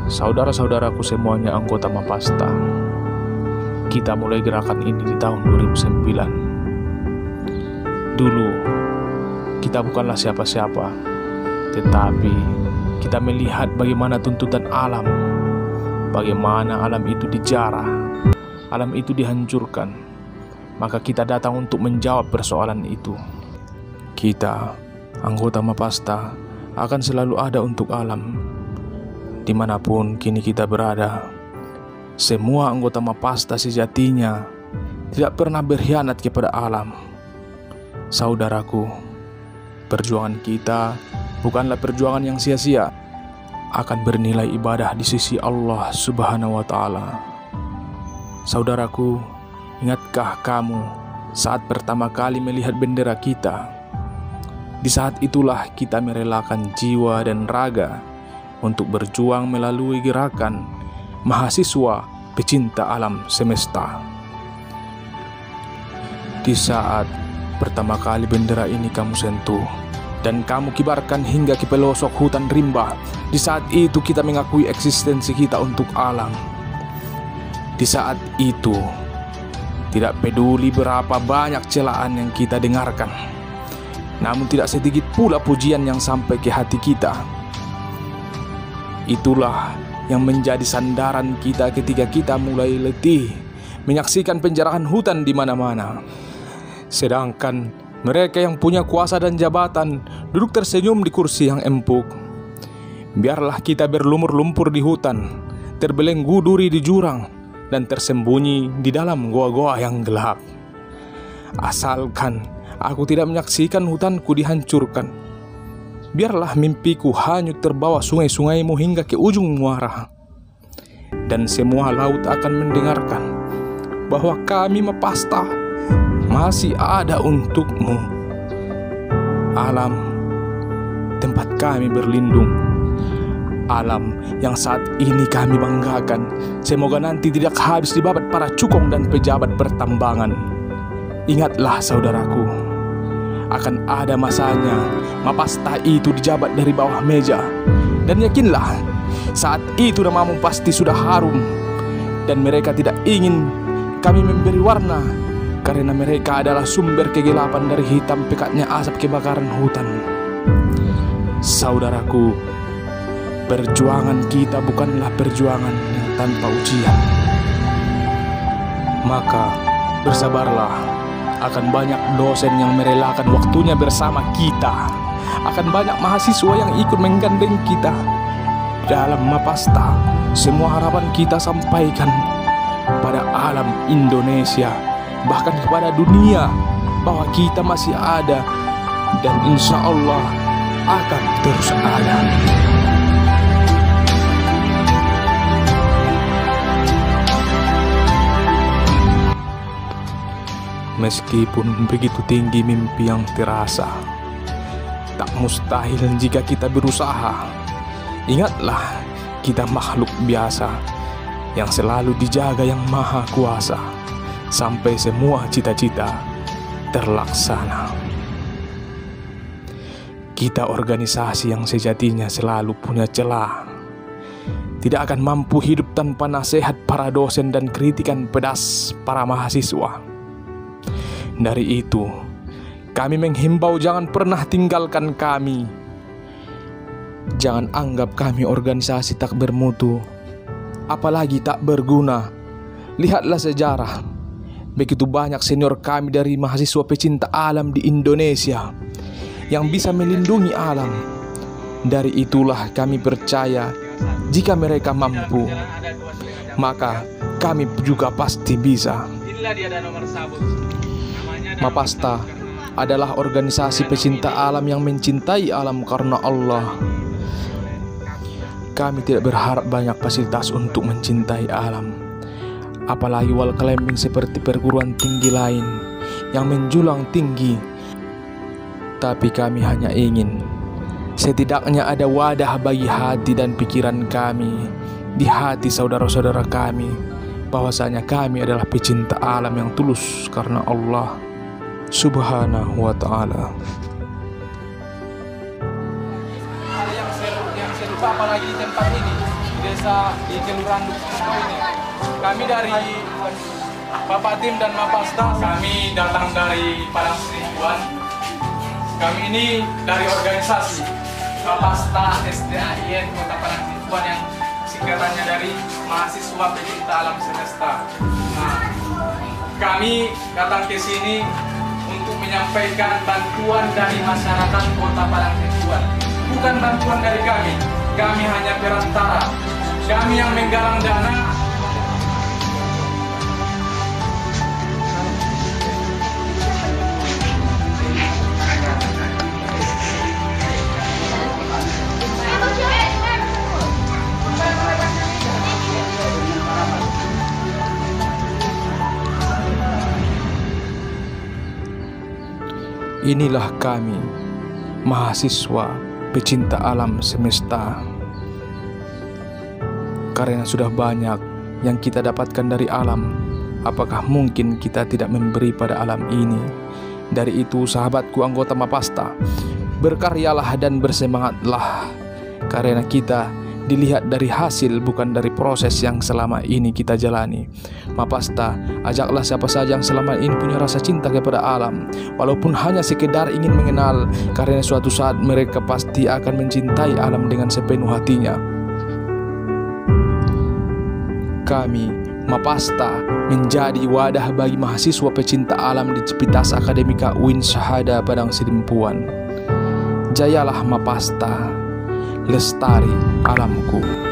Saudara-saudaraku semuanya anggota Mapasta, kita mulai gerakan ini di tahun 2009. Dulu, kita bukanlah siapa-siapa, tetapi kita melihat bagaimana tuntutan alam, bagaimana alam itu dijarah, alam itu dihancurkan. Maka kita datang untuk menjawab persoalan itu. Kita, anggota Mapasta, akan selalu ada untuk alam. Dimanapun kini kita berada, semua anggota Mapasta sejatinya tidak pernah berkhianat kepada alam. Saudaraku, perjuangan kita bukanlah perjuangan yang sia-sia, akan bernilai ibadah di sisi Allah Subhanahu wa Ta'ala. Saudaraku, ingatkah kamu saat pertama kali melihat bendera kita? Di saat itulah kita merelakan jiwa dan raga untuk berjuang melalui gerakan mahasiswa pecinta alam semesta. Di saat pertama kali bendera ini kamu sentuh dan kamu kibarkan hingga ke pelosok hutan rimba, di saat itu kita mengakui eksistensi kita untuk alam. Di saat itu, tidak peduli berapa banyak celaan yang kita dengarkan, namun tidak sedikit pula pujian yang sampai ke hati kita. Itulah yang menjadi sandaran kita ketika kita mulai letih menyaksikan penjarahan hutan di mana-mana. Sedangkan mereka yang punya kuasa dan jabatan duduk tersenyum di kursi yang empuk. Biarlah kita berlumur lumpur di hutan, terbelenggu duri di jurang, dan tersembunyi di dalam goa-goa yang gelap. Asalkan aku tidak menyaksikan hutanku dihancurkan. Biarlah mimpiku hanyut terbawa sungai-sungaimu hingga ke ujung muara. Dan semua laut akan mendengarkan bahwa kami Mapasta masih ada untukmu. Alam, tempat kami berlindung. Alam yang saat ini kami banggakan, semoga nanti tidak habis dibabat para cukong dan pejabat pertambangan. Ingatlah saudaraku, akan ada masanya Mapasta itu dijabat dari bawah meja. Dan yakinlah, saat itu namamu pasti sudah harum. Dan mereka tidak ingin kami memberi warna, karena mereka adalah sumber kegelapan dari hitam pekatnya asap kebakaran hutan. Saudaraku, perjuangan kita bukanlah perjuangan yang tanpa ujian. Maka bersabarlah, akan banyak dosen yang merelakan waktunya bersama kita. Akan banyak mahasiswa yang ikut menggandeng kita. Dalam Mapasta, semua harapan kita sampaikan pada alam Indonesia, bahkan kepada dunia, bahwa kita masih ada dan insya Allah akan terus ada. Meskipun begitu tinggi mimpi yang terasa, tak mustahil jika kita berusaha. Ingatlah, kita makhluk biasa yang selalu dijaga Yang Maha Kuasa sampai semua cita-cita terlaksana. Kita organisasi yang sejatinya selalu punya celah, tidak akan mampu hidup tanpa nasihat para dosen dan kritikan pedas para mahasiswa. Dari itu, kami menghimbau jangan pernah tinggalkan kami. Jangan anggap kami organisasi tak bermutu, apalagi tak berguna. Lihatlah sejarah. Begitu banyak senior kami dari mahasiswa pecinta alam di Indonesia yang bisa melindungi alam. Dari itulah kami percaya jika mereka mampu, maka kami juga pasti bisa. Mapasta adalah organisasi pecinta alam yang mencintai alam karena Allah. Kami tidak berharap banyak fasilitas untuk mencintai alam, apalagi wall climbing seperti perguruan tinggi lain yang menjulang tinggi. Tapi kami hanya ingin setidaknya ada wadah bagi hati dan pikiran kami di hati saudara-saudara kami, bahwasanya kami adalah pecinta alam yang tulus karena Allah Subhanahu wa Ta'ala. Yang seru apalagi di tempat ini, desa di Kelurahan Dukuh ini. Kami dari Bapak Tim dan Mapasta, kami datang dari Padang Seribuan. Kami ini dari organisasi Mapasta SDAIN Kota Padang Seribuan yang singkatannya dari Mahasiswa Pecinta Alam Semesta. Nah, kami datang ke sini untuk menyampaikan bantuan dari masyarakat Kota Padang Seribuan. Bukan bantuan dari kami hanya perantara. Kami yang menggalang dana. Inilah kami, mahasiswa pecinta alam semesta. Karena sudah banyak yang kita dapatkan dari alam, apakah mungkin kita tidak memberi pada alam ini? Dari itu, sahabatku anggota Mapasta, berkaryalah dan bersemangatlah. Karena kita dilihat dari hasil, bukan dari proses yang selama ini kita jalani. Mapasta, ajaklah siapa saja yang selama ini punya rasa cinta kepada alam, walaupun hanya sekedar ingin mengenal, karena suatu saat mereka pasti akan mencintai alam dengan sepenuh hatinya. Kami, Mapasta, menjadi wadah bagi mahasiswa pecinta alam di Civitas Akademika UIN Syahada Padang Sidempuan. Jayalah Mapasta, lestari alamku.